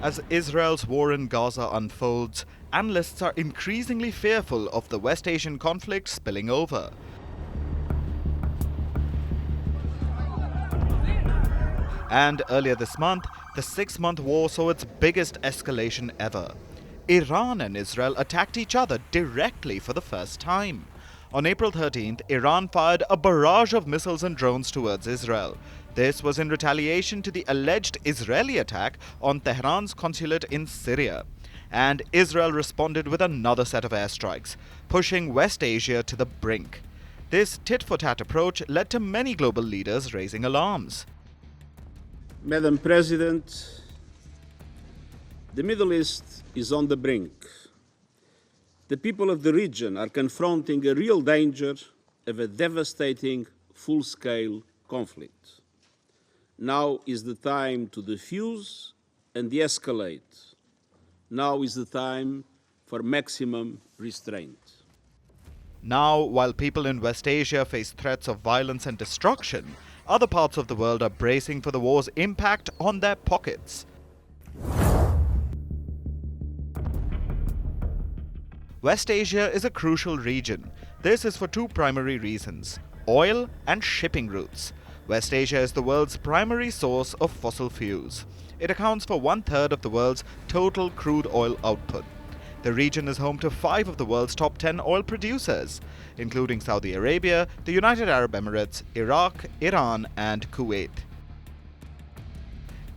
As Israel's war in Gaza unfolds, analysts are increasingly fearful of the West Asian conflict spilling over. And earlier this month, the 6-month war saw its biggest escalation ever. Iran and Israel attacked each other directly for the first time. On April 13th, Iran fired a barrage of missiles and drones towards Israel. This was in retaliation to the alleged Israeli attack on Tehran's consulate in Syria. And Israel responded with another set of airstrikes, pushing West Asia to the brink. This tit-for-tat approach led to many global leaders raising alarms. Madam President, the Middle East is on the brink. The people of the region are confronting a real danger of a devastating, full-scale conflict. Now is the time to defuse and de-escalate. Now is the time for maximum restraint. Now, while people in West Asia face threats of violence and destruction, other parts of the world are bracing for the war's impact on their pockets. West Asia is a crucial region. This is for two primary reasons: oil and shipping routes. West Asia is the world's primary source of fossil fuels. It accounts for 1/3 of the world's total crude oil output. The region is home to 5 of the world's top 10 oil producers, including Saudi Arabia, the United Arab Emirates, Iraq, Iran, and Kuwait.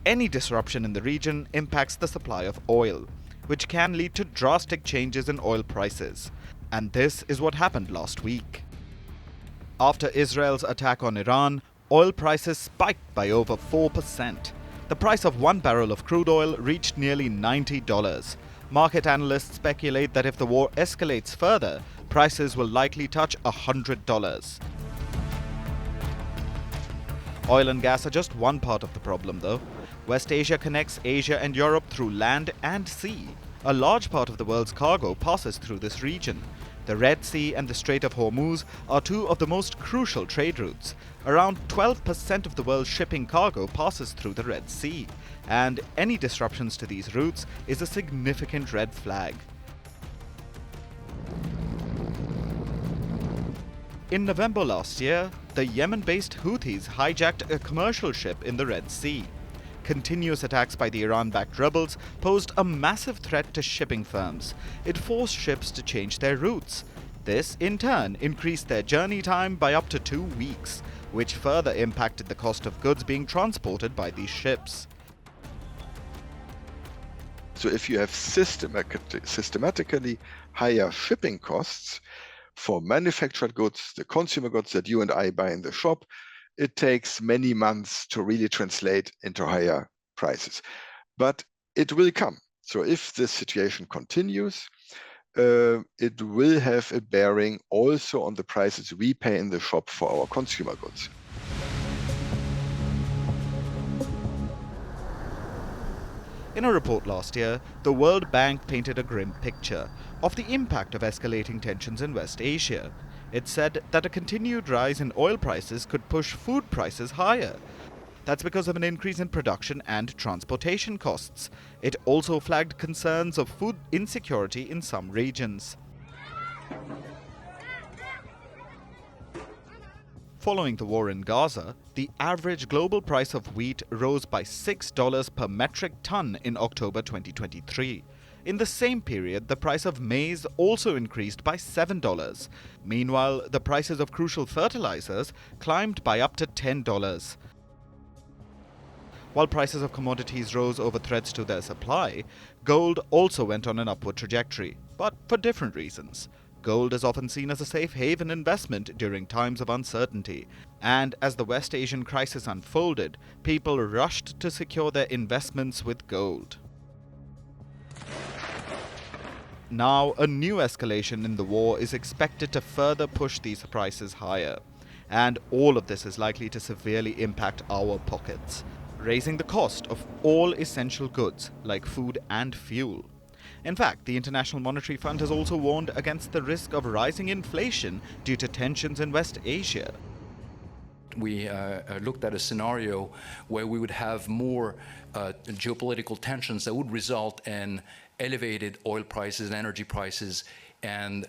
Any disruption in the region impacts the supply of oil, which can lead to drastic changes in oil prices. And this is what happened last week. After Israel's attack on Iran, oil prices spiked by over 4%. The price of 1 barrel of crude oil reached nearly $90. Market analysts speculate that if the war escalates further, prices will likely touch $100. Oil and gas are just one part of the problem, though. West Asia connects Asia and Europe through land and sea. A large part of the world's cargo passes through this region. The Red Sea and the Strait of Hormuz are two of the most crucial trade routes. Around 12% of the world's shipping cargo passes through the Red Sea, and any disruptions to these routes is a significant red flag. In November last year, the Yemen-based Houthis hijacked a commercial ship in the Red Sea. Continuous attacks by the Iran-backed rebels posed a massive threat to shipping firms. It forced ships to change their routes. This, in turn, increased their journey time by up to 2 weeks, which further impacted the cost of goods being transported by these ships. So if you have systematically higher shipping costs for manufactured goods, the consumer goods that you and I buy in the shop, it takes many months to really translate into higher prices. But it will come. So if this situation continues, it will have a bearing also on the prices we pay in the shop for our consumer goods. In a report last year, the World Bank painted a grim picture of the impact of escalating tensions in West Asia. It said that a continued rise in oil prices could push food prices higher. That's because of an increase in production and transportation costs. It also flagged concerns of food insecurity in some regions. Following the war in Gaza, the average global price of wheat rose by $6 per metric ton in October 2023. In the same period, the price of maize also increased by $7. Meanwhile, the prices of crucial fertilizers climbed by up to $10. While prices of commodities rose over threats to their supply, gold also went on an upward trajectory, but for different reasons. Gold is often seen as a safe haven investment during times of uncertainty, and as the West Asian crisis unfolded, people rushed to secure their investments with gold. Now, a new escalation in the war is expected to further push these prices higher, and all of this is likely to severely impact our pockets, raising the cost of all essential goods like food and fuel. In fact, the International Monetary Fund has also warned against the risk of rising inflation due to tensions in West Asia. We looked at a scenario where we would have more geopolitical tensions that would result in elevated oil prices and energy prices and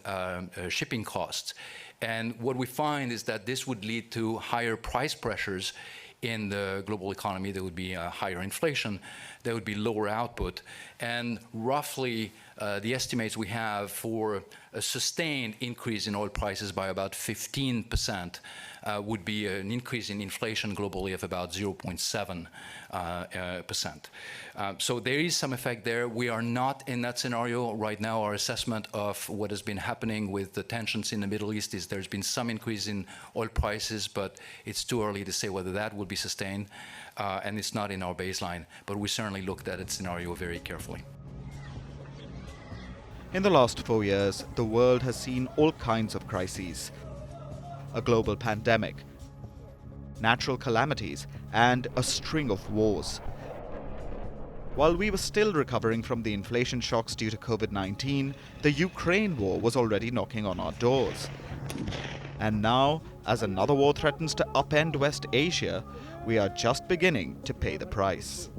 shipping costs. And what we find is that this would lead to higher price pressures in the global economy. There would be higher inflation, there would be lower output, and roughly the estimates we have for a sustained increase in oil prices by about 15% would be an increase in inflation globally of about 0.7%. So there is some effect there. We are not in that scenario right now. Our assessment of what has been happening with the tensions in the Middle East is there's been some increase in oil prices, but it's too early to say whether that will be sustained, and it's not in our baseline. But we certainly looked at its scenario very carefully. In the last 4 years, the world has seen all kinds of crises. A global pandemic, natural calamities, and a string of wars. While we were still recovering from the inflation shocks due to COVID-19, the Ukraine war was already knocking on our doors. And now, as another war threatens to upend West Asia, we are just beginning to pay the price.